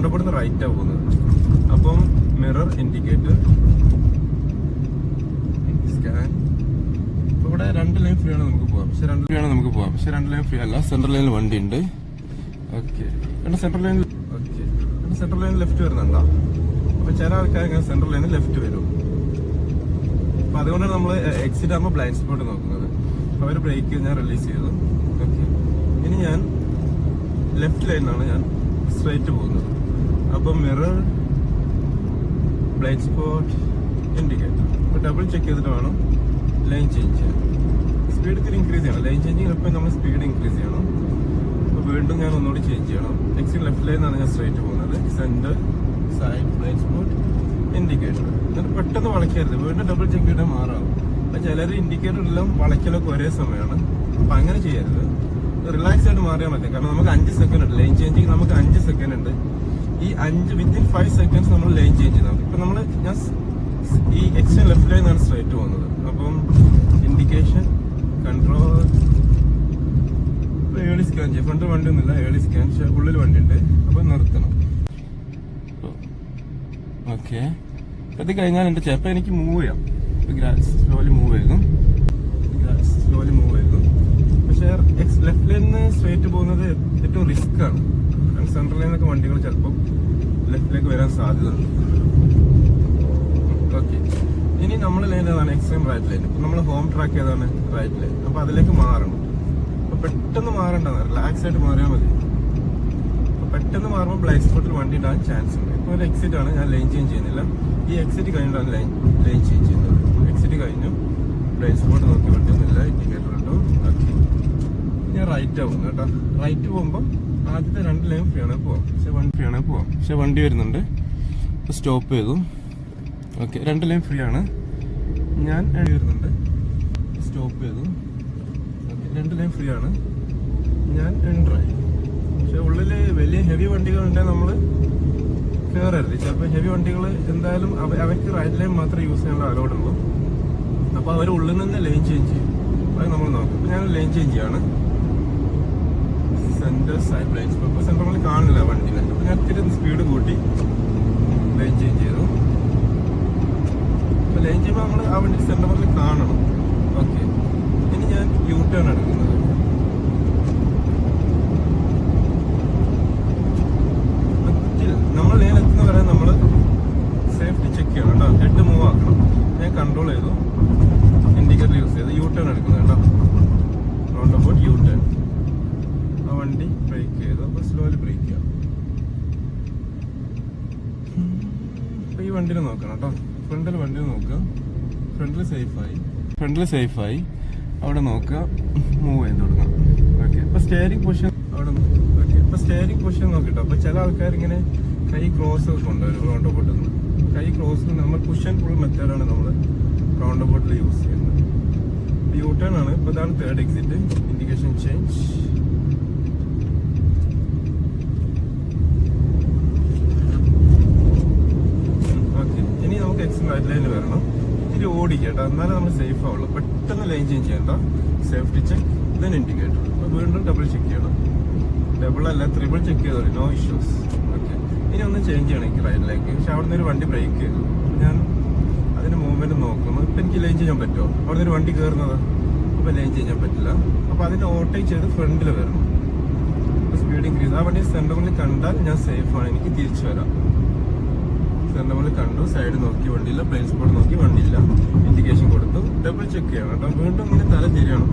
റൗണ്ടപ്പെടുന്ന റൈറ്റാണ് പോകുന്നത്. അപ്പം mirror, indicator, scan. ഇവിടെ 2 ലൈൻ ഫ്രീ ആണ് നമുക്ക് പോവാം. പക്ഷെ 2 ലൈൻ ഫ്രീ അല്ല. സെൻട്രൽ ലൈനിൽ വണ്ടി ഉണ്ട്. ഓക്കെ, സെൻട്രൽ ലൈനിൽ സെൻട്രൽ ലൈനിൽ ലെഫ്റ്റ് വരുന്നുണ്ടോ? അപ്പൊ ചില ആൾക്കാർ ഇങ്ങനെ സെൻട്രൽ ലൈനിൽ ലെഫ്റ്റ് വരും. അപ്പൊ അതുകൊണ്ടാണ് നമ്മൾ എക്സിറ്റ് ആകുമ്പോൾ ബ്ലൈൻഡ് സ്പോട്ട് നോക്കുന്നത്. അപ്പൊ അവർ ബ്രേക്ക് ഞാൻ റിലീസ് ചെയ്തു. ഓക്കെ, ഇനി ഞാൻ ലെഫ്റ്റ് ലൈനിലാണ് ഞാൻ സ്ട്രൈറ്റ് പോകുന്നത്. അപ്പം മിറർ, ബ്ലൈൻഡ് സ്പോട്ട്, ഇൻഡിക്കേറ്റർ. അപ്പൊ ഡബിൾ ചെക്ക് ചെയ്തിട്ട് വേണം ലൈൻ ചേഞ്ച് ചെയ്യാൻ. സ്പീഡ് ഇത്തിരി ഇൻക്രീസ് ചെയ്യണം. ലൈൻ ചേഞ്ചിങ് എപ്പോൾ നമ്മൾ സ്പീഡ് ഇൻക്രീസ് ചെയ്യണം. അപ്പോൾ വീണ്ടും ഞാൻ ഒന്നുകൂടി ചേഞ്ച് ചെയ്യണം. എക്സിറ്റ് ലെഫ്റ്റ് ലൈനാണ് ഞാൻ സ്ട്രൈറ്റ് പോകുന്നത്. Centre, side, blind spot, indicator. എന്നിട്ട് പെട്ടെന്ന് വളയ്ക്കരുത്. വീണ്ടും ഡബിൾ ചെക്ക് ചെയ്താൽ മാറാം. അപ്പം ചിലർ ഇൻഡിക്കേറ്റർ എല്ലാം വളയ്ക്കലൊക്കെ ഒരേ സമയമാണ്. അപ്പം അങ്ങനെ ചെയ്യരുത്. റിലാക്സ് ആയിട്ട് മാറിയാൽ മതി. കാരണം നമുക്ക് 5 സെക്കൻഡ് ഉണ്ട് ലൈൻ ചേഞ്ചിങ്. നമുക്ക് 5 സെക്കൻഡ് ഉണ്ട്. ഈ 5 വിത്തിൻ 5 സെക്കൻഡ്സ് നമ്മൾ ലൈൻ ചേഞ്ച് ചെയ്താൽ മതി. ഇപ്പം ഞാൻ ഈ എക്സിറ്റ് ലെഫ്റ്റ് ലൈനാണ് സ്ട്രൈറ്റ് പോകുന്നത്. അപ്പം ഇൻഡിക്കേഷൻ, കൺട്രോൾ, ഏർലി സ്കാൻ ചെയ്യാം. ഫ്രണ്ട് വണ്ടി ഒന്നുമില്ല, ഏർലി സ്കാൻ. ഉള്ളിൽ വണ്ടി ഉണ്ട്. അപ്പം നിർത്തണം. ഓക്കെ, അത് കഴിഞ്ഞാൽ എൻ്റെ ചിലപ്പോൾ എനിക്ക് മൂവ് ചെയ്യാം. സ്ലോലി മൂവ് ചെയ്തു. പക്ഷേ ലെഫ്റ്റ് ലൈനിന്ന് സ്ട്രേറ്റ് പോകുന്നത് ഏറ്റവും റിസ്ക് ആണ്. സെൻട്രൽ ലൈനൊക്കെ വണ്ടികൾ ചിലപ്പോൾ ലെഫ്റ്റിലേക്ക് വരാൻ സാധ്യതയുണ്ട്. ഓക്കെ, ഇനി നമ്മൾ ലൈൻ ഏതാണ്? Extreme right line. ഇപ്പം നമ്മൾ ഹോം ട്രാക്ക് ഏതാണ്? Right line. അപ്പോൾ അതിലേക്ക് മാറണം. അപ്പോൾ പെട്ടെന്ന് മാറേണ്ടതാണ്, റിലാക്സ് ആയിട്ട് മാറിയാൽ മതി. അപ്പോൾ പെട്ടെന്ന് മാറുമ്പോൾ ബ്ലൈൻഡ് സ്പോട്ടിൽ വണ്ടി ഇടാൻ ചാൻസ് ഉണ്ട്. ഇപ്പോൾ ഒരു എക്സിറ്റ് ആണ്, ഞാൻ ലൈൻ ചേഞ്ച് ചെയ്യുന്നില്ല. ഈ എക്സിറ്റ് കഴിഞ്ഞിട്ടാണ് ലൈൻ ചേഞ്ച് ചെയ്യുന്നത്. എക്സിറ്റ് കഴിഞ്ഞു, ബ്ലൈൻഡ് സ്പോട്ട് നോക്കി വണ്ടി ഒന്നുമില്ല, ഇൻഡിക്കേറ്റർ ഇട്ടു. ഓക്കെ, ഞാൻ റൈറ്റ് ആവും കേട്ടോ. റൈറ്റ് പോകുമ്പോൾ ആദ്യത്തെ 2 ലൈൻ ഫ്രീ ആണ് പോവാം. പക്ഷെ വണ്ടി വരുന്നുണ്ട്. സ്റ്റോപ്പ് ചെയ്തു. ഓക്കെ, 2 ലൈൻ ഫ്രീ ആണ്. ഞാൻ വരുന്നുണ്ട്, സ്റ്റോപ്പ് ചെയ്തു. ഓക്കെ, 2 ലൈൻ ഫ്രീ ആണ്. ഞാൻ എൻട്രായി. പക്ഷെ ഉള്ളിൽ വലിയ ഹെവി വണ്ടികളുണ്ടെങ്കിൽ നമ്മൾ കയറരുത്. ചിലപ്പോൾ ഹെവി വണ്ടികൾ എന്തായാലും അവർക്ക് റൈറ്റ് ലൈൻ മാത്രമേ യൂസ് ചെയ്യാനുള്ള അലോഡ് ഉള്ളൂ. അപ്പോൾ അവർ ഉള്ളിൽ നിന്ന് ലൈൻ ചേഞ്ച് ചെയ്യും. അത് നമ്മൾ നോക്കും. അപ്പോൾ ഞാൻ ലൈൻ ചേഞ്ച് ചെയ്യാണ്. Centre, side, blind spot. ഇപ്പോൾ സെൻട്രൽ നമ്മൾ കാണില്ല വണ്ടിയിൽ. അപ്പോൾ ഞാൻ ഇത്തിരി സ്പീഡ് കൂട്ടി ലൈൻ ചേഞ്ച് ചെയ്തു. അപ്പോൾ ലൈൻ ചെയ്യുമ്പോൾ നമ്മൾ ആ വണ്ടി സെൻട്രൽ കാണണം. ഓക്കെ, ഇനി ഞാൻ യു ടേൺ എടുക്കുന്നത്. നമ്മൾ ലൈൻ എത്തുന്ന വരെ നമ്മൾ സേഫ്റ്റി ചെക്ക് ചെയ്യണം കേട്ടോ. ഹെഡ് മൂവ് ആക്കണം. ഞാൻ കൺട്രോൾ ചെയ്തു, ഇൻഡിക്കേറ്റർ യൂസ് ചെയ്ത് യു ടേൺ എടുക്കുന്നത് കേട്ടോ. Round about you turn. ആ വണ്ടി ബ്രേക്ക് ചെയ്തു. അപ്പോൾ സ്ലോലി ബ്രേക്ക് ചെയ്യാം. അപ്പോൾ ഈ വണ്ടിയിൽ നോക്കണം കേട്ടോ. ഫ്രണ്ടിൽ വണ്ടി നോക്കുക. ഫ്രണ്ടിൽ സേഫായി അവിടെ നോക്കുക. മൂവ് ചെയ്ത് കൊടുക്കണം. ഓക്കെ, ഇപ്പോൾ സ്റ്റിയറിംഗ് പൊസിഷൻ അവിടെ. ഓക്കെ, ഇപ്പോൾ സ്റ്റിയറിംഗ് പൊസിഷൻ നോക്കിട്ടോ. അപ്പോൾ ചില ആൾക്കാർ ഇങ്ങനെ കൈ ക്രോസ് കൊണ്ടുവരും റൗണ്ട് അബൌട്ടിൽ നിന്ന്. കൈ ക്രോസ് നമ്മൾ പുഷ് ആൻഡ് പുൾ മെത്തേഡാണ് നമ്മൾ റൗണ്ട് അബൌട്ടിൽ യൂസ് ചെയ്യുന്നത്. യു ടേൺ ആണ്. ഇപ്പോൾ ഇതാണ് 3rd exit. Indication change. Okay, ഇനി നമുക്ക് എക്സിറ്റ് റൈറ്റ് ലൈനിൽ വരണം. ഇത്തിരി ഓടിക്കേട്ടോ, എന്നാലും നമ്മൾ സേഫ് ആവുള്ളൂ. പെട്ടെന്ന് ലൈൻ ചേഞ്ച് ചെയ്യണ്ട. Safety check, then indicator. അപ്പോൾ വീണ്ടും ഡബിൾ ചെക്ക് ചെയ്യണം. ഡബിൾ അല്ല, ട്രിപ്പിൾ ചെക്ക് ചെയ്തോളൂ, നോ ഇഷ്യൂസ്. ഓക്കെ, ഇനി ഒന്ന് ചേഞ്ച് ചെയ്യണം എനിക്ക് റൈറ്റിലേക്ക്. പക്ഷെ അവിടെ നിന്ന് ഒരു വണ്ടി ബ്രേക്ക് ചെയ്തു. ഞാൻ അതിന്റെ മൂവ്മെന്റ് നോക്കുന്നു. ഇപ്പം എനിക്ക് ലൈൻ ചെയ്യാൻ പറ്റുമോ? അവിടെ നിന്ന് ഒരു വണ്ടി കയറുന്നത്. അപ്പോൾ ലൈൻ ചെയ്യാൻ പറ്റില്ല. അപ്പോൾ അതിനെ ഓവർടേക്ക് ചെയ്ത് ഫ്രണ്ടിൽ വരണം. Speed increase. ആ വണ്ടി സെൻട്രൽ കണ്ടാൽ ഞാൻ സേഫാണ്, എനിക്ക് തിരിച്ചു വരാം. സെൻട്രൽ കണ്ടു, സൈഡ് നോക്കി വണ്ടിയില്ല, ബ്ലൈൻഡ് സ്പോട്ട് നോക്കി വണ്ടിയില്ല, ഇൻഡിക്കേഷൻ കൊടുത്തു. ഡബിൾ ചെക്ക് ചെയ്യണം കേട്ടോ. വീണ്ടും ഇങ്ങനെ തല തിരിയണം.